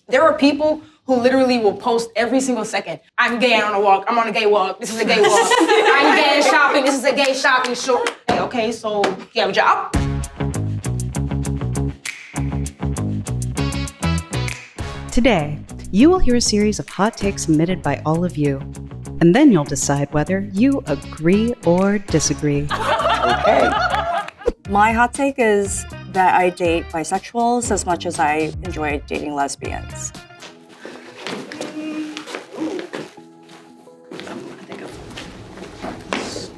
There are people who literally will post every single second, I'm gay on a walk, I'm on a gay walk, this is a gay walk. I'm gay shopping, this is a gay shopping show. Okay, so you have a job? Today, you will hear a series of hot takes submitted by all of you. And then you'll decide whether you agree or disagree. Okay. My hot take is that I date bisexuals as much as I enjoy dating lesbians.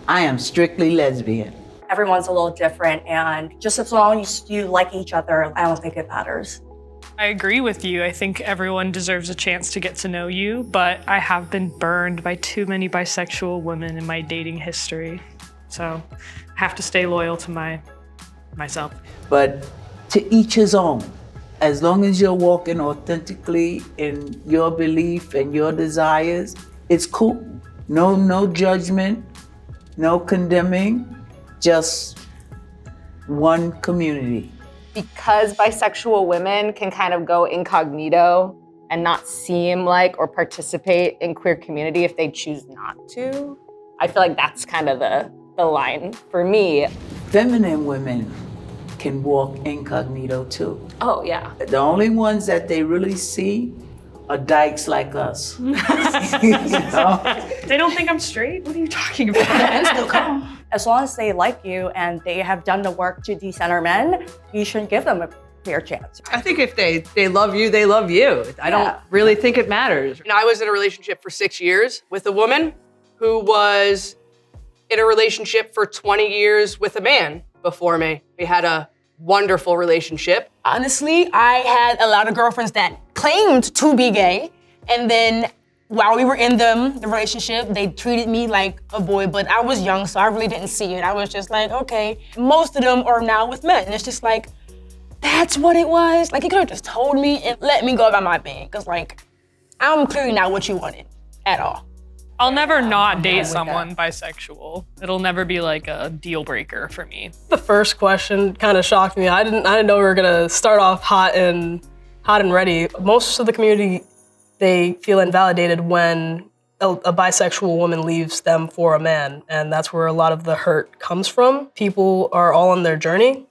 I am strictly lesbian. Everyone's a little different, and just as long as you like each other, I don't think it matters. I agree with you. I think everyone deserves a chance to get to know you, but I have been burned by too many bisexual women in my dating history. So I have to stay loyal to myself. But to each his own. As long as you're walking authentically in your belief and your desires, it's cool. No judgment, no condemning, just one community. Because bisexual women can kind of go incognito and not seem like or participate in queer community if they choose not to, I feel like that's kind of the line for me. Feminine women can walk incognito too. Oh, yeah. The only ones that they really see are dykes like us. You know? They don't think I'm straight? What are you talking about? As long as they like you and they have done the work to decenter men, you should give them a fair chance. I think if they love you, they love you. I don't really think it matters. I was in a relationship for 6 years with a woman who was in a relationship for 20 years with a man before me. We had a wonderful relationship. Honestly, I had a lot of girlfriends that claimed to be gay, and then while we were in the relationship, they treated me like a boy, but I was young, so I really didn't see it. I was just like, okay, most of them are now with men. And it's just like, that's what it was? Like, you could have just told me and let me go about my thing, because like, I'm clearly not what you wanted at all. I'll never not date someone bisexual. It'll never be like a deal breaker for me. The first question kind of shocked me. I didn't know we were gonna start off hot and ready. Most of the community, they feel invalidated when a bisexual woman leaves them for a man, and that's where a lot of the hurt comes from. People are all on their journey,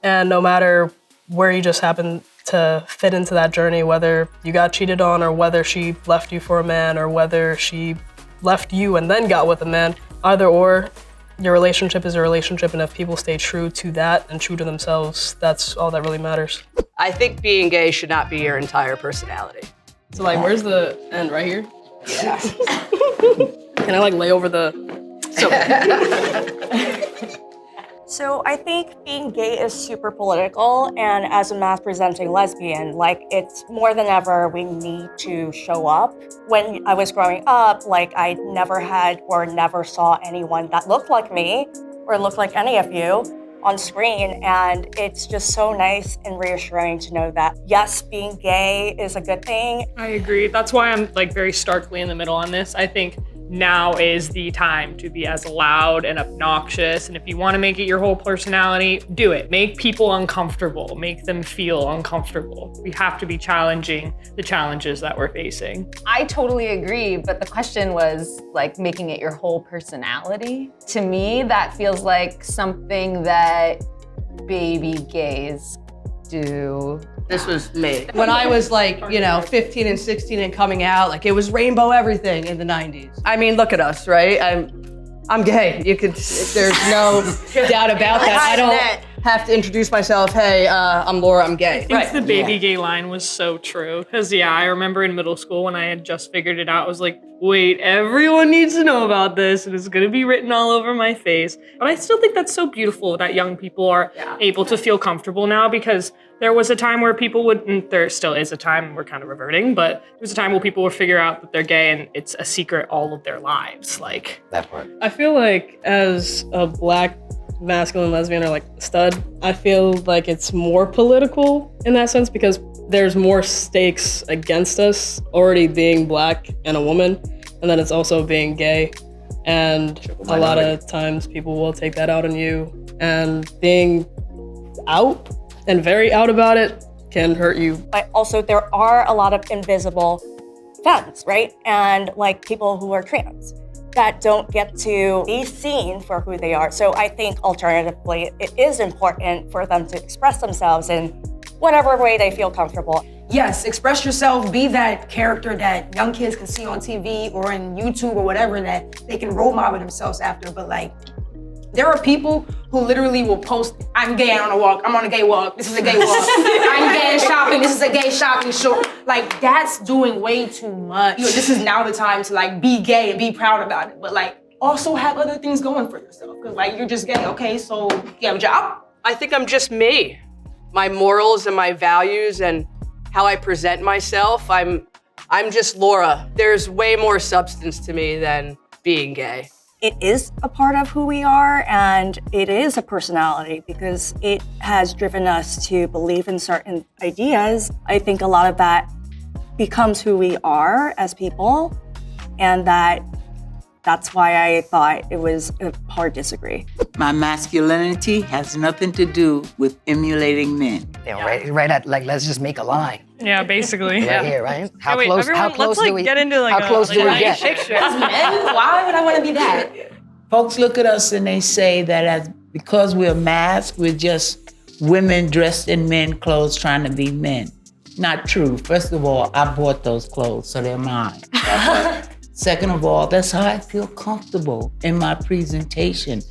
and no matter where you just happen to fit into that journey, whether you got cheated on or whether she left you for a man or whether she left you and then got with a man, either or, your relationship is a relationship, and if people stay true to that and true to themselves, that's all that really matters. I think being gay should not be your entire personality. So like, where's the end? Right here? Yeah. Can I like lay over the... So I think being gay is super political, and as a mass-presenting lesbian, like, it's more than ever we need to show up. When I was growing up, like, I never had or never saw anyone that looked like me or looked like any of you on screen, and it's just so nice and reassuring to know that, yes, being gay is a good thing. I agree. That's why I'm like very starkly in the middle on this. I think now is the time to be as loud and obnoxious, and if you want to make it your whole personality, do it. Make people uncomfortable, make them feel uncomfortable. We have to be challenging the challenges that we're facing. I totally agree, but the question was like making it your whole personality. To me, that feels like something that baby gays do. This was me. When I was like, 15 and 16 and coming out, like it was rainbow everything in the 90s. I mean, look at us, right? I'm gay. There's no doubt about that. I don't have to introduce myself. Hey, I'm Laura, I'm gay. I think the baby gay line was so true. Because I remember in middle school when I had just figured it out, I was like, wait, everyone needs to know about this, and it's gonna be written all over my face. But I still think that's so beautiful that young people are able to feel comfortable now, because there was a time where people would, and there still is a time, we're kind of reverting, but there was a time where people would figure out that they're gay and it's a secret all of their lives, like. That part. I feel like as a Black masculine lesbian or like stud, I feel like it's more political in that sense, because there's more stakes against us already being Black and a woman, and then it's also being gay. And a lot of times people will take that out on you, and being out and very out about it can hurt you. But also there are a lot of invisible femmes, right? And like people who are trans that don't get to be seen for who they are. So I think alternatively, it is important for them to express themselves in whatever way they feel comfortable. Yes, express yourself, be that character that young kids can see on TV or in YouTube or whatever that they can role model themselves after. But like, there are people who literally will post, I'm gay on a walk, I'm on a gay walk, this is a gay walk. I'm gay shopping, this is a gay shopping show. Like, that's doing way too much. You know, this is now the time to like be gay and be proud about it. But like, also have other things going for yourself. Cause like, you're just gay, okay, so you have a job? I think I'm just me. My morals and my values and how I present myself, I'm just Laura. There's way more substance to me than being gay. It is a part of who we are, and it is a personality because it has driven us to believe in certain ideas. I think a lot of that becomes who we are as people, and that's why I thought it was a hard disagree. My masculinity has nothing to do with emulating men. Right at like, let's just make a line. Yeah, basically. Right here, right? How wait, close? everyone, How close let's do we get into like How close do we nice get? picture. Men? Why would I want to be that? Folks look at us and they say that because we're masked, we're just women dressed in men clothes trying to be men. Not true. First of all, I bought those clothes, so they're mine. Second of all, that's how I feel comfortable in my presentation.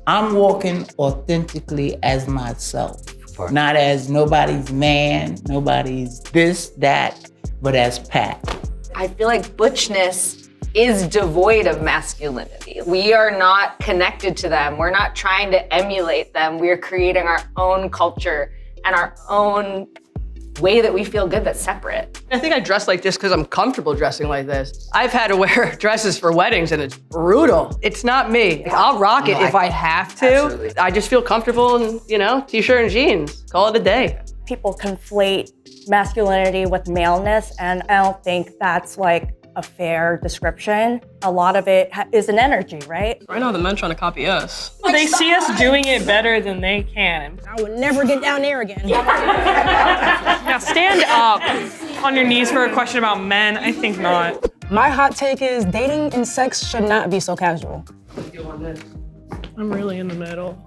I'm walking authentically as myself, not as nobody's man, nobody's this, that, but as Pat. I feel like butchness is devoid of masculinity. We are not connected to them. We're not trying to emulate them. We're creating our own culture and our own way that we feel good that's separate. I think I dress like this because I'm comfortable dressing like this. I've had to wear dresses for weddings and it's brutal. It's not me. Like, I'll rock it if I have to. Absolutely. I just feel comfortable in, t-shirt and jeans. Call it a day. People conflate masculinity with maleness, and I don't think that's like a fair description. A lot of it is an energy, right? Right now, the men trying to copy us. They see us doing it better than they can. I would never get down there again. Now stand up on your knees for a question about men. I think not. My hot take is dating and sex should not be so casual. I'm really in the middle.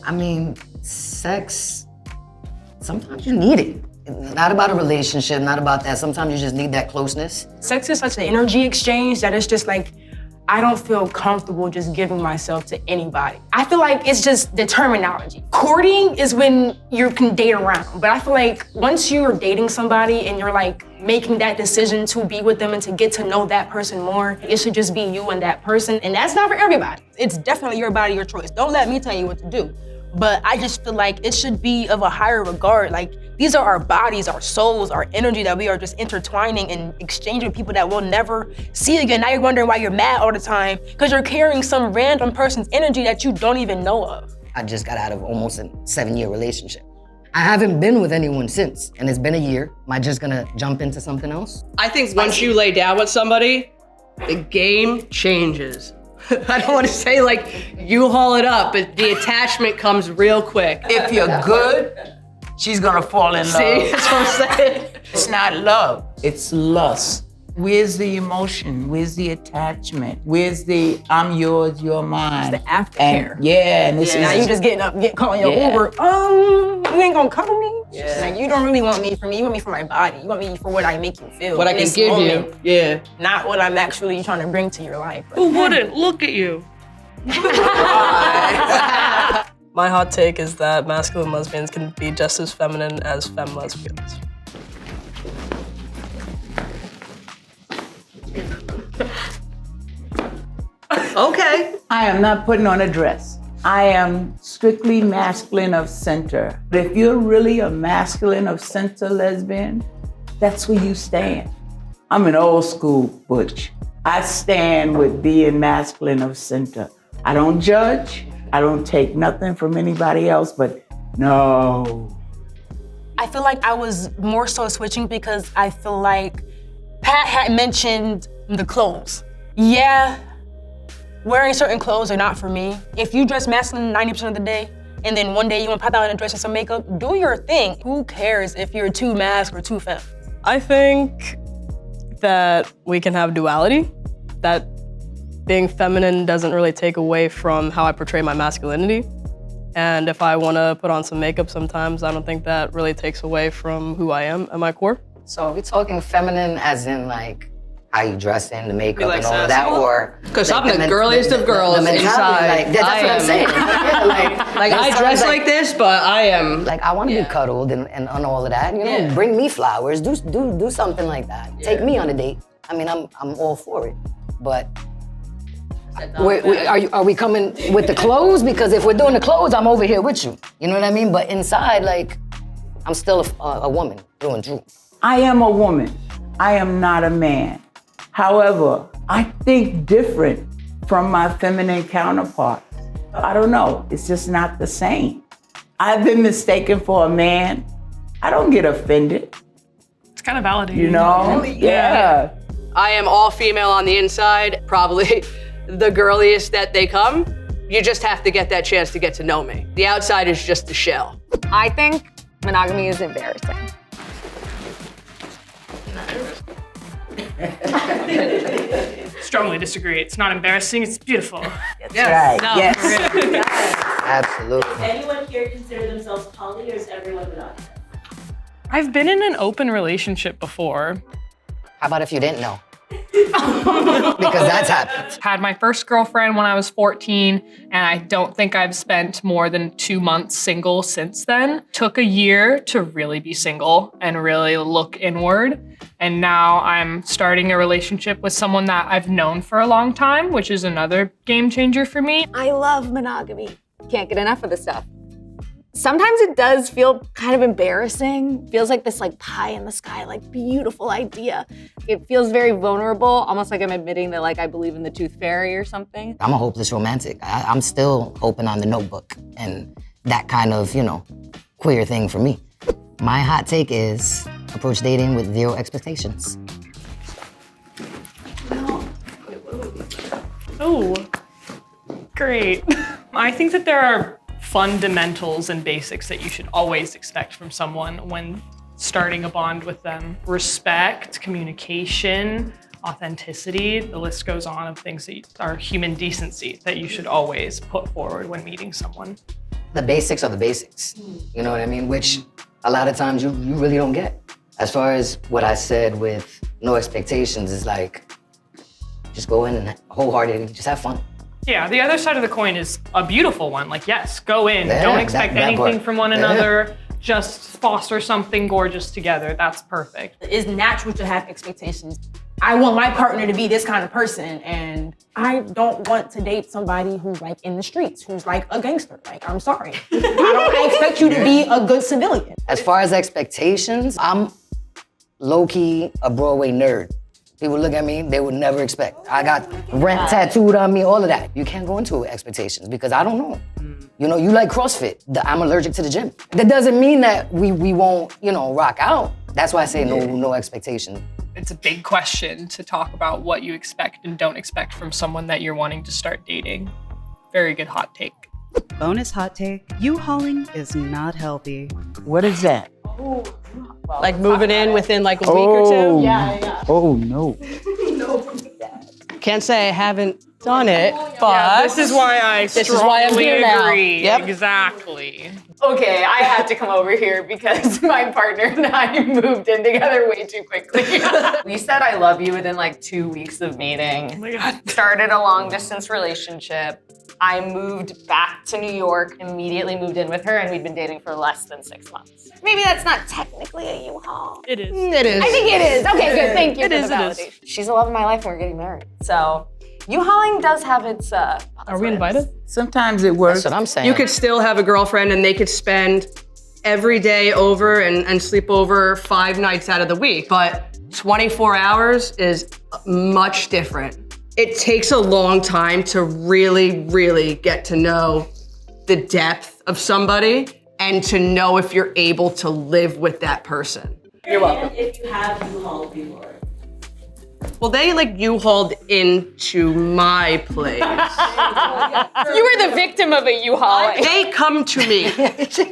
I mean, sex, sometimes you need it. Not about a relationship, not about that. Sometimes you just need that closeness. Sex is such an energy exchange that it's just like, I don't feel comfortable just giving myself to anybody. I feel like it's just the terminology. Courting is when you can date around, but I feel like once you're dating somebody and you're like making that decision to be with them and to get to know that person more, it should just be you and that person, and that's not for everybody. It's definitely your body, your choice. Don't let me tell you what to do. But I just feel like it should be of a higher regard. Like, these are our bodies, our souls, our energy that we are just intertwining and exchanging with people that we'll never see again. Now you're wondering why you're mad all the time because you're carrying some random person's energy that you don't even know of. I just got out of almost a 7-year relationship. I haven't been with anyone since, and it's been a year. Am I just gonna jump into something else? I think once you lay down with somebody, the game changes. I don't want to say like you haul it up, but the attachment comes real quick. If you're good, she's gonna fall in love. See, that's what I'm saying. It's not love, it's lust. Where's the emotion? Where's the attachment? Where's the I'm yours, you're mine? It's the aftercare. And this Now is you just getting up, calling your Yeah. Uber. You ain't gonna cuddle me? Yeah. Like, you don't really want me for me. You want me for my body. You want me for what I make you feel. What I in can this give moment, you. Yeah. not what I'm actually trying to bring to your life. Who wouldn't? Look at you. My hot take is that masculine lesbians can be just as feminine as femme lesbians. Okay. I am not putting on a dress. I am strictly masculine of center. But if you're really a masculine of center lesbian, that's where you stand. I'm an old school butch. I stand with being masculine of center. I don't judge. I don't take nothing from anybody else, but no. I feel like I was more so switching because I feel like Pat had mentioned the clothes. Yeah, wearing certain clothes are not for me. If you dress masculine 90% of the day, and then one day you want to pop out in a dress and some makeup, do your thing. Who cares if you're too masc or too femme? I think that we can have duality, that being feminine doesn't really take away from how I portray my masculinity. And if I want to put on some makeup sometimes, I don't think that really takes away from who I am at my core. So are we talking feminine as in like how you dress in, the makeup like and all of sassy? that, or? Because like I'm the girliest of girls the mentality, inside. like, that's what I'm saying. Yeah, Like I dress like this, but I am. Like I want to be cuddled and all of that. You know, bring me flowers. Do something like that. Take me on a date. I mean, I'm all for it. But are we coming with the clothes? Because if we're doing the clothes, I'm over here with you. You know what I mean? But inside, like, I'm still a woman through and through. I am a woman. I am not a man. However, I think different from my feminine counterparts. I don't know, it's just not the same. I've been mistaken for a man. I don't get offended. It's kind of validating. You know? Yeah. I am all female on the inside, probably the girliest that they come. You just have to get that chance to get to know me. The outside is just a shell. I think monogamy is embarrassing. Strongly disagree. It's not embarrassing, it's beautiful. Right. No, Yes. for real. Absolutely. Does anyone here consider themselves poly, or is everyone monogamous? I've been in an open relationship before. How about if you didn't know? Because that's happened. Had my first girlfriend when I was 14, and I don't think I've spent more than 2 months single since then. Took a year to really be single and really look inward. And now I'm starting a relationship with someone that I've known for a long time, which is another game changer for me. I love monogamy. Can't get enough of this stuff. Sometimes it does feel kind of embarrassing. Feels like this like pie in the sky, like beautiful idea. It feels very vulnerable, almost like I'm admitting that like I believe in the tooth fairy or something. I'm a hopeless romantic. I'm still hoping on the Notebook and that kind of, you know, queer thing for me. My hot take is approach dating with 0 expectations. Oh, great. I think that there are fundamentals and basics that you should always expect from someone when starting a bond with them. Respect, communication, authenticity, the list goes on of things that are human decency that you should always put forward when meeting someone. The basics are the basics, you know what I mean? Which a lot of times you really don't get. As far as what I said with no expectations is like, just go in and wholeheartedly, just have fun. Yeah, the other side of the coin is a beautiful one. Like, yes, go in, Yeah, don't expect that anything part. from one Yeah. another, just foster something gorgeous together. That's perfect. It's natural to have expectations. I want my partner to be this kind of person, and I don't want to date somebody who's like in the streets, who's like a gangster. Like, I'm sorry. I expect you to be a good civilian. As far as expectations, I'm low-key a Broadway nerd. People look at me, they would never expect. I got Rent tattooed on me, all of that. You can't go into it with expectations because I don't know. You know, you like CrossFit. I'm allergic to the gym. That doesn't mean that we won't, you know, rock out. That's why I say no expectation. It's a big question to talk about what you expect and don't expect from someone that you're wanting to start dating. Very good hot take. Bonus hot take, U-hauling is not healthy. What is that? Like moving in within like a week or two. Oh, no. Can't say I haven't done it, but Yeah, this is why I This is why I'm strongly here now. agree. Yep. Exactly. Okay, I had to come over here because my partner and I moved in together way too quickly. We said I love you within like 2 weeks of meeting. Oh my God. Started a long distance relationship. I moved back to New York, immediately moved in with her, and we'd been dating for less than 6 months. Maybe that's not technically a U-Haul. It is. it is. I think it is. Okay, good. Thank you It for is, the it is. validation. She's the love of my life, and we're getting married. So, U-Hauling does have its. Are we invited? Sometimes it works. That's what I'm saying. You could still have a girlfriend and they could spend every day over and sleep over 5 nights out of the week. But 24 hours is much different. It takes a long time to really, really get to know the depth of somebody and to know if you're able to live with that person. You're welcome. If you have U-Haul before. Well, they like U-hauled into my place. You were the victim of a U-Haul. They come to me.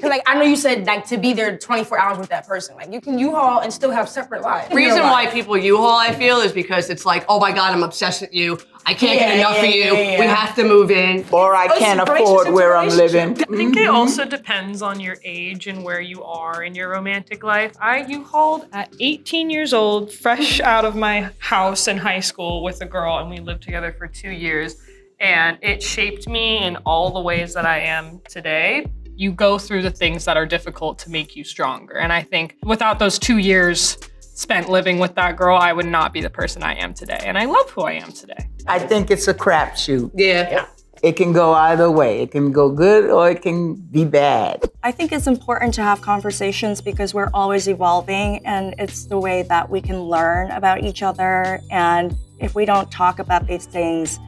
Like, I know you said like to be there 24 hours with that person. Like you can U-Haul and still have separate lives. Reason why people U-Haul, I feel, is because it's like, oh my God, I'm obsessed with you. I can't get enough of you. We have to move in. Or I can't afford where I'm living. I think it also depends on your age and where you are in your romantic life. I U-hauled at 18 years old, fresh out of my house in high school with a girl, and we lived together for 2 years. And it shaped me in all the ways that I am today. You go through the things that are difficult to make you stronger. And I think without those 2 years spent living with that girl, I would not be the person I am today. And I love who I am today. I think it's a crapshoot. Yeah. It can go either way. It can go good or it can be bad. I think it's important to have conversations because we're always evolving, and it's the way that we can learn about each other. And if we don't talk about these things,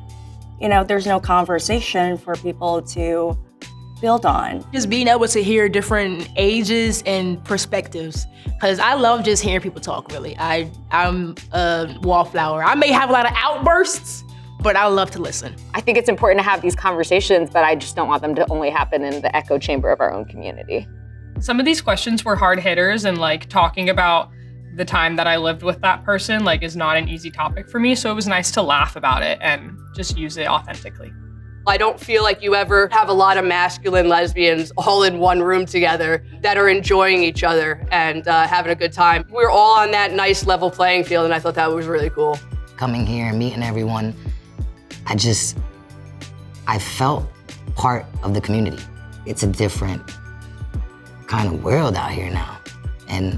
there's no conversation for people to build on. Just being able to hear different ages and perspectives. Because I love just hearing people talk, really. I'm a wallflower. I may have a lot of outbursts, but I love to listen. I think it's important to have these conversations, but I just don't want them to only happen in the echo chamber of our own community. Some of these questions were hard hitters, and like talking about the time that I lived with that person like is not an easy topic for me. So it was nice to laugh about it and just use it authentically. I don't feel like you ever have a lot of masculine lesbians all in one room together that are enjoying each other and having a good time. We're all on that nice level playing field, and I thought that was really cool. Coming here and meeting everyone, I felt part of the community. It's a different kind of world out here now. And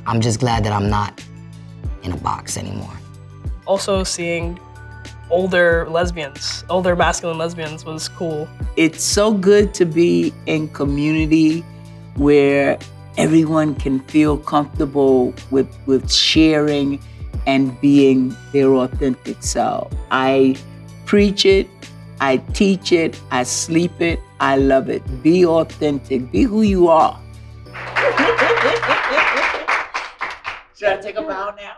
I'm just glad that I'm not in a box anymore. Also seeing older masculine lesbians was cool. It's so good to be in community where everyone can feel comfortable with sharing and being their authentic self. I preach it, I teach it, I sleep it, I love it. Be authentic, be who you are. Should I take a bow now?